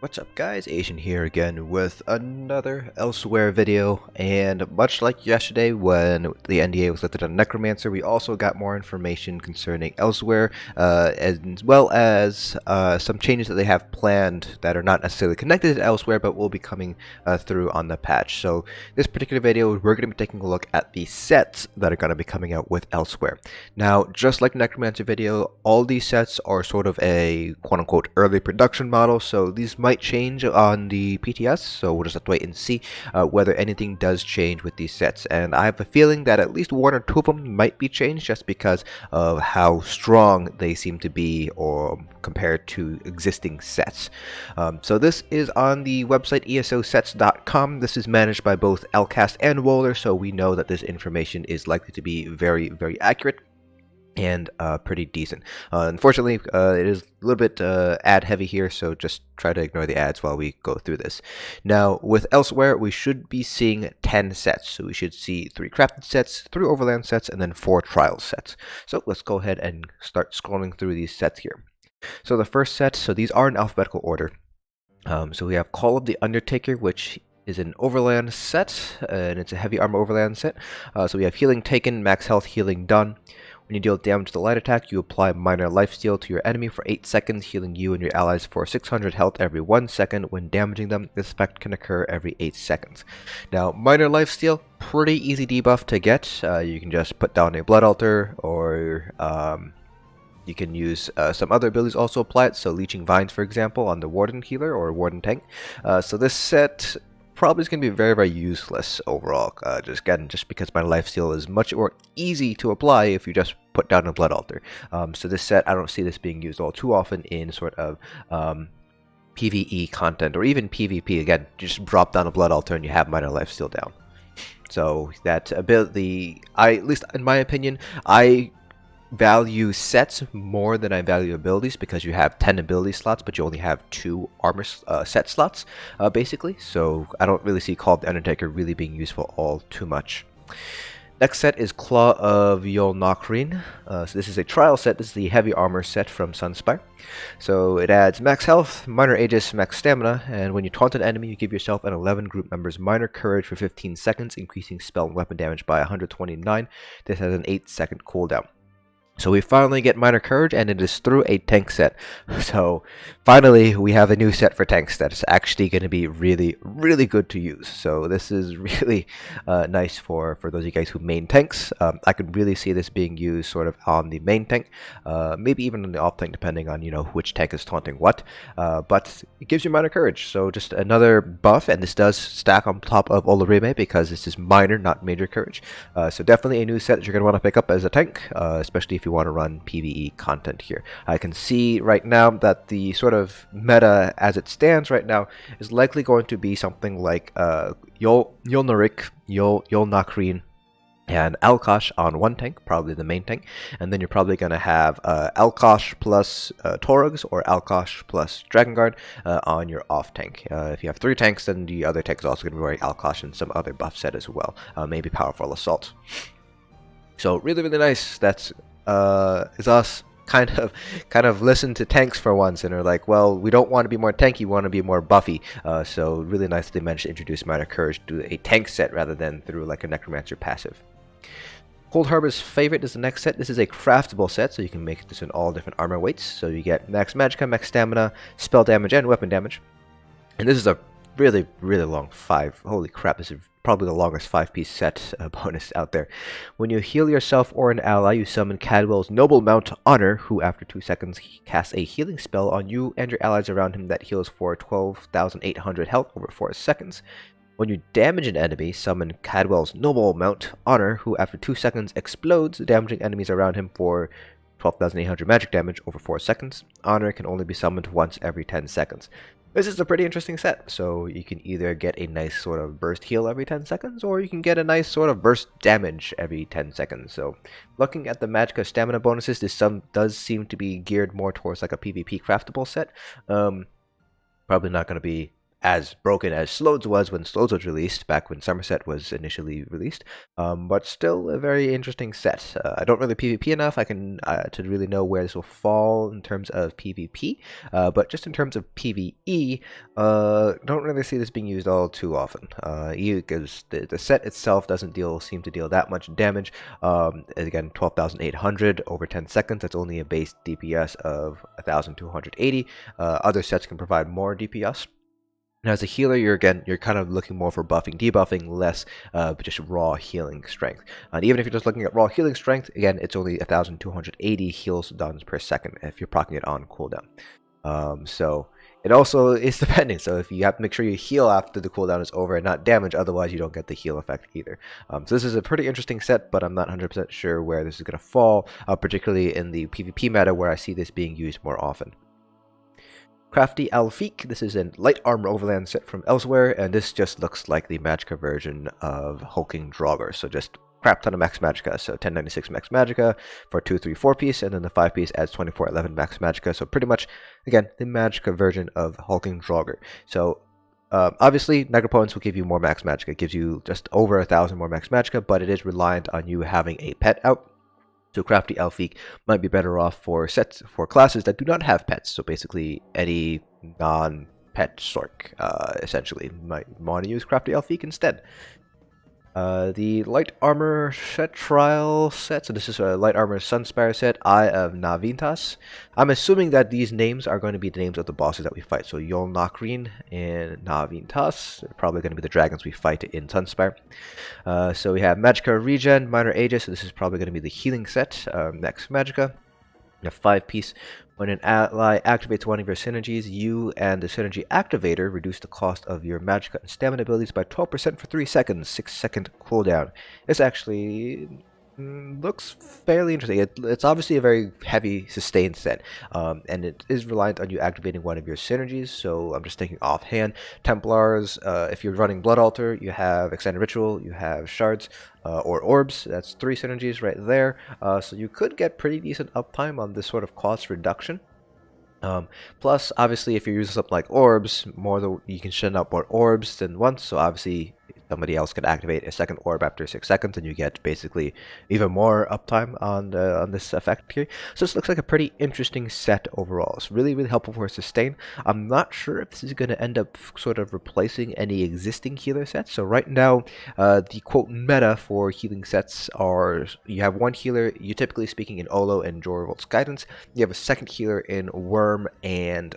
What's up guys, Asian here again with another Elsweyr video, and much like yesterday when the NDA was lifted on Necromancer, we also got more information concerning Elsweyr, as well as some changes that they have planned that are not necessarily connected to Elsweyr but will be coming through on the patch. So this particular video we're going to be taking a look at the sets that are going to be coming out with Elsweyr. Now just like Necromancer video, all these sets are sort of a quote-unquote early production model, so these might change on the PTS, so we'll just have to wait and see whether anything does change with these sets. And I have a feeling that at least one or two of them might be changed just because of how strong they seem to be or compared to existing sets. So this is on the website esosets.com. This is managed by both Elcast and Wohler, so we know that this information is likely to be very, very accurate and pretty decent. Unfortunately, it is a little bit ad heavy here, so just try to ignore the ads while we go through this. Now, with Elsweyr, we should be seeing 10 sets. So we should see 3 crafted sets, 3 overland sets, and then 4 trial sets. So let's go ahead and start scrolling through these sets here. So the first set, so these are in alphabetical order. So we have Claw of the Undertaker, which is an overland set, and it's a heavy armor overland set. So we have healing taken, max health, healing done. When you deal damage to the light attack, you apply minor lifesteal to your enemy for 8 seconds, healing you and your allies for 600 health every 1 second. When damaging them, this effect can occur every 8 seconds. Now, minor lifesteal, pretty easy debuff to get. You can just put down a blood altar, or you can use some other abilities also apply it. So leeching vines, for example, on the warden healer or warden tank. So this set probably is going to be very, very useless overall. Just because my lifesteal is much more easy to apply if you just put down a blood altar. So this set, I don't see this being used all too often in sort of PvE content or even PvP. Again, you just drop down a blood altar and you have minor lifesteal down. So that ability, at least in my opinion, I value sets more than I value abilities, because you have 10 ability slots but you only have 2 armor set slots basically. So I don't really see Claw of the Undertaker really being useful all too much. Next set is Claw of Yolnakhriin. So this is a trial set. This is the heavy armor set from Sunspire. So it adds max health, minor aegis, max stamina, and when you taunt an enemy, you give yourself and 11 group members minor courage for 15 seconds, increasing spell and weapon damage by 129. This has an 8-second cooldown. So we finally get minor courage, and it is through a tank set. So finally we have a new set for tanks that is actually going to be really, really good to use. So this is really nice for those of you guys who main tanks. I could really see this being used sort of on the main tank, maybe even on the off tank, depending on which tank is taunting what. But it gives you minor courage, so just another buff, and this does stack on top of Olorime because this is minor, not major courage. So definitely a new set that you're going to want to pick up as a tank, especially if you want to run PvE content here. I can see right now that the sort of meta as it stands right now is likely going to be something like Yolnakhriin and Alkosh on one tank, probably the main tank, and then you're probably going to have Alkosh plus Torug's or Alkosh plus Dragon Guard on your off tank. If you have 3 tanks, then the other tank is also going to be wearing Alkosh and some other buff set as well, maybe Powerful Assault. So really, really nice. That's is us kind of listen to tanks for once and are like, well, we don't want to be more tanky, we want to be more buffy. So really nice that they managed to introduce minor courage to a tank set rather than through like a necromancer passive. Cold Harbor's favorite is the next set. This is a craftable set, so you can make this in all different armor weights. So you get max Magica, max stamina, spell damage, and weapon damage. And this is a really, really long 5. Holy crap, this is probably the longest 5-piece set bonus out there. When you heal yourself or an ally, you summon Cadwell's Noble Mount Honor, who after 2 seconds casts a healing spell on you and your allies around him that heals for 12,800 health over 4 seconds. When you damage an enemy, summon Cadwell's Noble Mount Honor, who after 2 seconds explodes, damaging enemies around him for 12,800 magic damage over 4 seconds. Honor can only be summoned once every 10 seconds. This is a pretty interesting set, so you can either get a nice sort of burst heal every 10 seconds, or you can get a nice sort of burst damage every 10 seconds. So looking at the Magica stamina bonuses, this does seem to be geared more towards like a PvP craftable set. Probably not going to be as broken as Slode's was when Slode's was released, back when Somerset was initially released, but still a very interesting set. I don't really PvP enough to really know where this will fall in terms of PvP, but just in terms of PvE, don't really see this being used all too often, because the set itself doesn't seem to deal that much damage. Again, 12,800 over 10 seconds, that's only a base DPS of 1,280. Other sets can provide more DPS. And as a healer, you're kind of looking more for buffing, debuffing, less just raw healing strength. And even if you're just looking at raw healing strength, again, it's only 1,280 heals done per second if you're proccing it on cooldown. So it also is depending. So if you have to make sure you heal after the cooldown is over and not damage, otherwise you don't get the heal effect either. So this is a pretty interesting set, but I'm not 100% sure where this is going to fall, particularly in the PvP meta where I see this being used more often. Crafty Alfiq, this is a light armor overland set from Elsweyr, and this just looks like the Magica version of Hulking Draugr. So just crap ton of max Magica. So 1096 max Magica for 2, 3, 4 piece, and then the 5 piece adds 2411 max Magica. So pretty much, again, the Magica version of Hulking Draugr. So obviously, Necropotence will give you more max Magica. It gives you just over 1,000 more max Magica, but it is reliant on you having a pet out. So Crafty Alfiq might be better off for classes that do not have pets. So basically, any non-pet Sorc, essentially, might want to use Crafty Alfiq instead. The light armor set trial set. So this is a light armor Sunspire set, Eye of Nahviintaas. I'm assuming that these names are going to be the names of the bosses that we fight. So Yolnakhriin and Nahviintaas. They're probably going to be the dragons we fight in Sunspire. So we have Magica Regen, Minor Aegis. So this is probably going to be the healing set. Next Magica. A 5-piece. When an ally activates one of your synergies, you and the synergy activator reduce the cost of your Magica and stamina abilities by 12% for 3 seconds, 6-second cooldown. This actually looks fairly interesting. It's obviously a very heavy sustained set, and it is reliant on you activating one of your synergies. So I'm just thinking offhand, Templars, if you're running Blood Altar, you have Extended Ritual, you have Shards, or Orbs. That's 3 synergies right there. So you could get pretty decent uptime on this sort of cost reduction. Plus, obviously, if you're using something like Orbs, you can send out more Orbs than once. So obviously, somebody else could activate a second orb after 6 seconds, and you get basically even more uptime on this effect here. So this looks like a pretty interesting set overall. It's really, really helpful for sustain. I'm not sure if this is going to end up sort of replacing any existing healer sets. So right now, the quote meta for healing sets are you have one healer, you typically speaking in Olo and Jorvolt's Guidance. You have a second healer in Worm and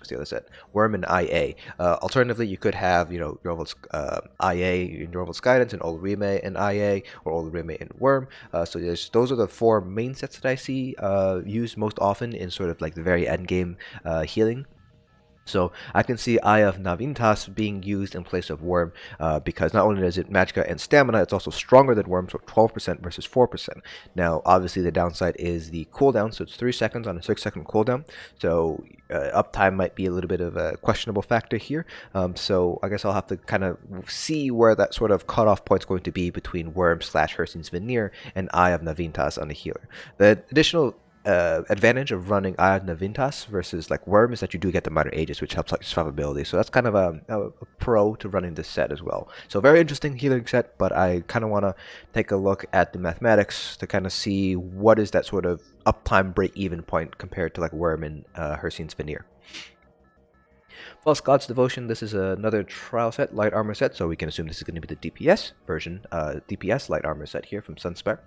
the other set, Worm and IA. Alternatively, you could have, Jorvolt's IA in Jorvolt's Guidance, and Olorime in IA, or Olorime in Worm. So those are the 4 main sets that I see used most often in sort of like the very end game healing. So I can see Eye of Nahviintaas being used in place of Worm, because not only is it Magica and Stamina, it's also stronger than Worm, so 12% versus 4%. Now, obviously, the downside is the cooldown, so it's 3 seconds on a 6-second cooldown. So uptime might be a little bit of a questionable factor here. So I guess I'll have to kind of see where that sort of cutoff point is going to be between Worm / Hircine's Veneer and Eye of Nahviintaas on the healer. The additional advantage of running Eye of Nahviintaas versus like Worm is that you do get the Minor Aegis, which helps like survivability. So that's kind of a pro to running this set as well. So very interesting healing set, but I kind of want to take a look at the mathematics to kind of see what is that sort of uptime break-even point compared to like Worm and Hircine's Veneer. False God's Devotion, this is another trial set, light armor set, so we can assume this is going to be the DPS version, DPS light armor set here from Sunspire.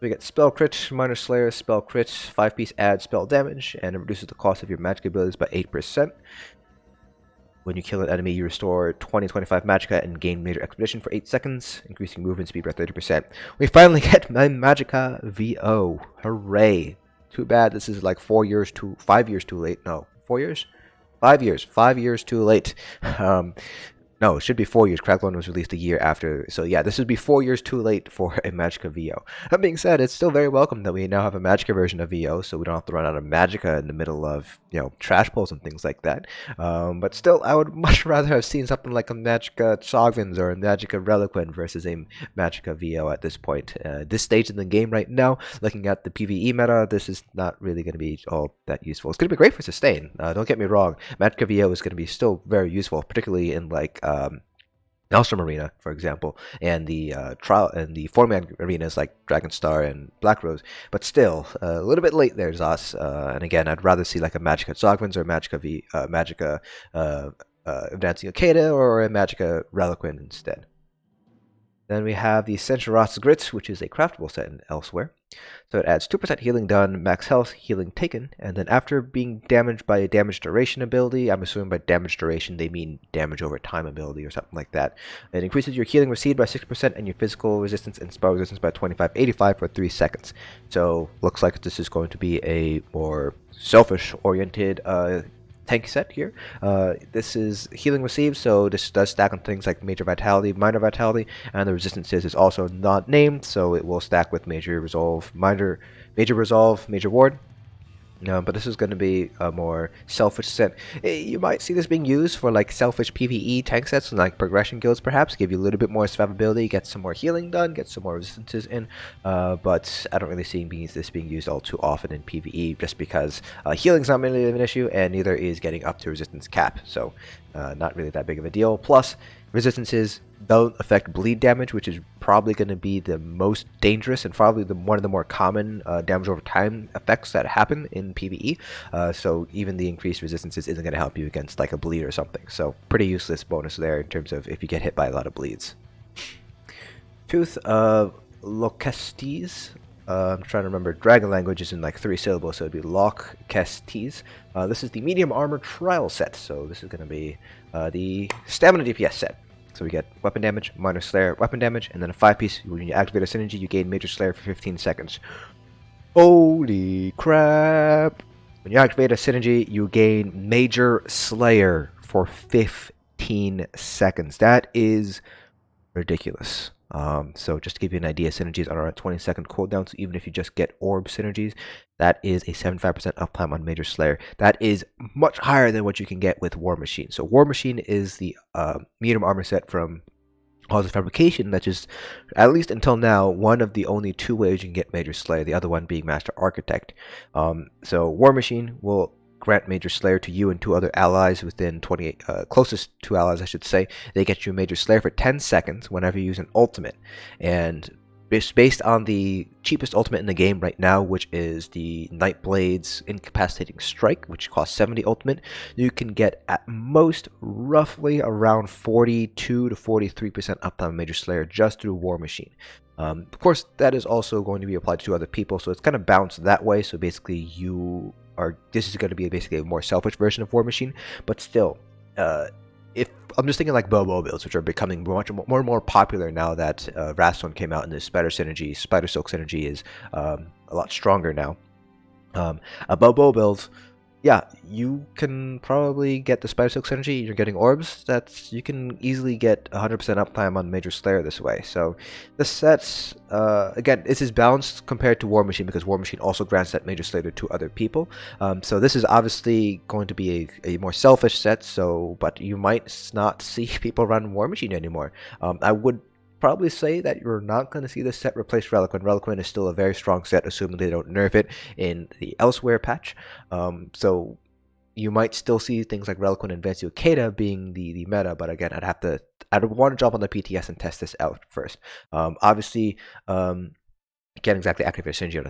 We get Spell Crit, Minor Slayer, Spell Crit, 5-piece add spell damage, and it reduces the cost of your magic abilities by 8%. When you kill an enemy, you restore 20-25 Magica and gain Major Expedition for 8 seconds, increasing movement speed by 30%. We finally get Magica VO. Hooray. Too bad this is like 5 years too late. No, 4 years? 5 years. 5 years too late. No, it should be 4 years. Crackloan was released a year after. So yeah, this would be 4 years too late for a Magica VO. That being said, it's still very welcome that we now have a Magica version of VO, so we don't have to run out of Magica in the middle of, trash pulls and things like that. But still, I would much rather have seen something like a Magica Sovereigns or a Magica Reliquin versus a Magica VO at this point. This stage in the game right now, looking at the PvE meta, this is not really going to be all that useful. It's going to be great for sustain. Don't get me wrong. Magica VO is going to be still very useful, particularly in like Elsweyr Arena, for example, and the trial and the 4-man arenas like Dragonstar and Black Rose. But still, a little bit late there, Zos. And again, I'd rather see like a Magica Sovereigns or Magica Advancing Okada or a Magica Reliquin instead. Then we have the Sensurat's Grit, which is a craftable set in Elsweyr. So it adds 2% healing done, max health, healing taken, and then after being damaged by a damage duration ability, I'm assuming by damage duration they mean damage over time ability or something like that, it increases your healing received by 6% and your physical resistance and spell resistance by 25-85 for 3 seconds. So looks like this is going to be a more selfish-oriented tank set here. This is healing received, so this does stack on things like major vitality, minor vitality, and the resistances is also not named, so it will stack with major resolve, major resolve, major ward. But this is going to be a more selfish set. You might see this being used for like selfish PvE tank sets and like progression guilds, perhaps give you a little bit more survivability, get some more healing done, get some more resistances in. But I don't really see this being used all too often in PvE, just because healing's not really an issue, and neither is getting up to resistance cap. So not really that big of a deal. Plus, resistances don't affect bleed damage, which is probably going to be the most dangerous and probably one of the more common damage over time effects that happen in PvE. So even the increased resistances isn't going to help you against like a bleed or something. So pretty useless bonus there in terms of if you get hit by a lot of bleeds. Tooth of Lokestes. I'm trying to remember. Dragon language is in like 3 syllables, so it'd be Lokestes. This is the medium armor trial set, so this is going to be the stamina DPS set. So we get weapon damage, minor slayer, weapon damage, and then a 5-piece. When you activate a synergy, you gain major slayer for 15 seconds. Holy crap! When you activate a synergy, you gain major slayer for 15 seconds. That is ridiculous. So just to give you an idea, synergies are at 20-second cooldown, so even if you just get orb synergies, that is a 75% uptime on Major Slayer. That is much higher than what you can get with War Machine. So War Machine is the medium armor set from Halls of Fabrication that is, at least until now, one of the only 2 ways you can get Major Slayer, the other one being Master Architect. So War Machine will grant Major Slayer to you and 2 other allies within 28, closest 2 allies, I should say. They get you a Major Slayer for 10 seconds whenever you use an ultimate. And based on the cheapest ultimate in the game right now, which is the Nightblade's Incapacitating Strike, which costs 70 ultimate, you can get at most roughly around 42 to 43% uptime on Major Slayer just through War Machine. Of course, that is also going to be applied to other people, so it's kind of balanced that way. So basically, this is going to be basically a more selfish version of War Machine, but still, if I'm just thinking like Bobo builds, which are becoming more and more popular now that Rastone came out and the Spider Silk synergy is a lot stronger now. A Bobo build, yeah, you can probably get the Spider Silk synergy. You're getting orbs. You can easily get 100% uptime on Major Slayer this way. So the sets, again, this is balanced compared to War Machine because War Machine also grants that Major Slayer to other people. So this is obviously going to be a more selfish set. But you might not see people run War Machine anymore. I would probably say that you're not going to see this set replace Reliquin. Reliquin is still a very strong set, assuming they don't nerf it in the Elsweyr patch. So you might still see things like Reliquin and Advancing Okada being the meta, but again, I'd want to jump on the PTS and test this out first. Obviously, can't exactly activate synergy on a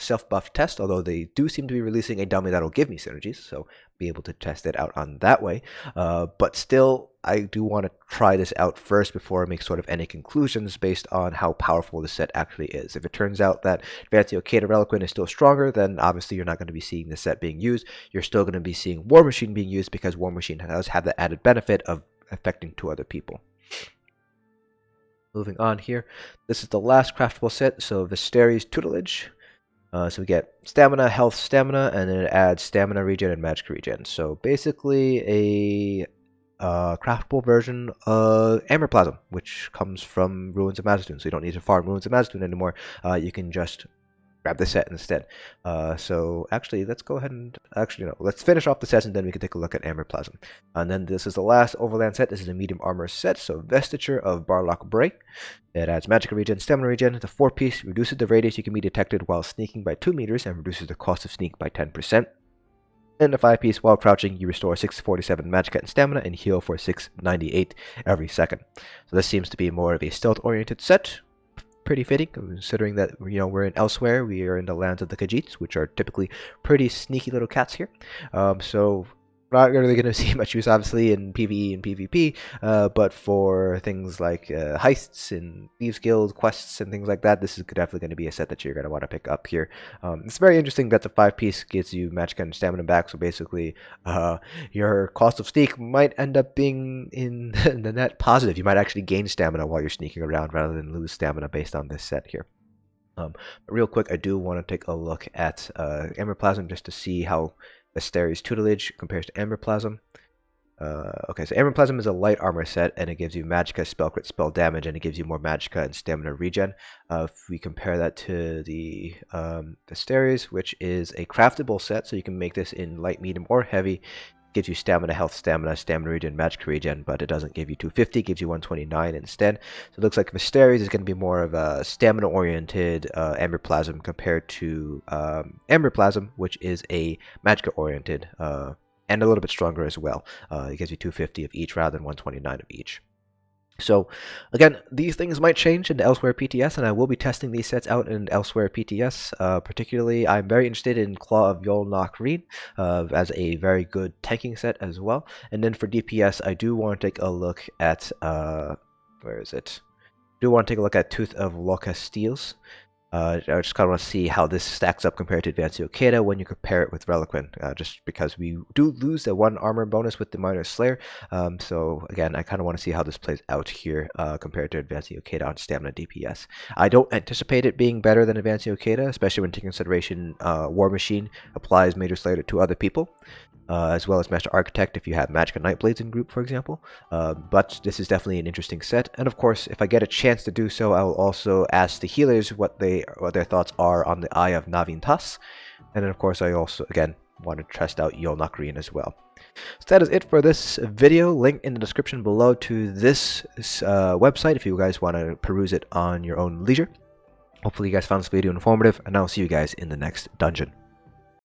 self-buffed test, although they do seem to be releasing a dummy that'll give me synergies, so be able to test it out on that way. But still, I do want to try this out first before I make sort of any conclusions based on how powerful the set actually is. If it turns out that Advancing Okada Reliquin is still stronger, then obviously you're not going to be seeing the set being used. You're still going to be seeing War Machine being used because War Machine does have the added benefit of affecting 2 other people. Moving on here, this is the last craftable set, so Visteri's Tutelage. So we get Stamina, Health, Stamina, and then it adds Stamina regen and Magic regen. So basically craftable version of Amber Plasm, which comes from Ruins of Mazatoon. So you don't need to farm Ruins of Mazatoon anymore. You can just grab the set instead. So actually, let's go ahead and let's finish off the sets and then we can take a look at Amber Plasm. And then this is the last overland set. This is a medium armor set. So Vestiture of Barlock Bray. It adds Magica regen, Stamina regen. It's a 4-piece, reduces the radius you can be detected while sneaking by 2 meters and reduces the cost of sneak by 10%. And the 5-piece, while crouching, you restore 647 Magica and Stamina and heal for 698 every second. So this seems to be more of a stealth-oriented set. Pretty fitting, considering that we're in Elsweyr. We are in the lands of the Khajiits, which are typically pretty sneaky little cats here. So not really going to see much use, obviously, in PvE and PvP, but for things like heists and thieves guild quests and things like that, this is definitely going to be a set that you're going to want to pick up here. It's very interesting that the 5-piece gives you Magica and Stamina back, so basically your cost of sneak might end up being in the net positive. You might actually gain stamina while you're sneaking around rather than lose stamina based on this set here. But real quick, I do want to take a look at Amber Plasm just to see how Vestire's tutelage compares to Amber Plasm. Okay, so Amber Plasm is a light armor set, and it gives you Magica, spell crit, spell damage, and it gives you more Magica and Stamina regen. If we compare that to the Vestire's, which is a craftable set, so you can make this in light, medium, or heavy. Gives you stamina, health, stamina regen, Magica regen, but it doesn't give you 250, it gives you 129 instead. So it looks like Vestire's is going to be more of a stamina-oriented Amber Plasm compared to Amber Plasm, which is a Magica-oriented and a little bit stronger as well. It gives you 250 of each rather than 129 of each. So, again, these things might change in the Elsweyr PTS, and I will be testing these sets out in Elsweyr PTS. Particularly, I'm very interested in Claw of Yolnakhriin as a very good tanking set as well. And then for DPS, I do want to take a look at, where is it? I do want to take a look at Tooth of Locastiles. I just kind of want to see how this stacks up compared to Advanced Yokaeda when you compare it with Reliquin, just because we do lose the 1 armor bonus with the Minor Slayer. So again, I kind of want to see how this plays out here compared to Advanced Yokaeda on Stamina DPS. I don't anticipate it being better than Advanced Yokaeda, especially when taking consideration War Machine applies Major Slayer to 2 other people. As well as Master Architect if you have Magica Nightblades in group, for example. But this is definitely an interesting set. And of course, if I get a chance to do so, I will also ask the healers what their thoughts are on the Eye of Nahviintaas. And then of course, I also, again, want to test out Yolnakhriin as well. So that is it for this video. Link in the description below to this website if you guys want to peruse it on your own leisure. Hopefully you guys found this video informative, and I'll see you guys in the next dungeon.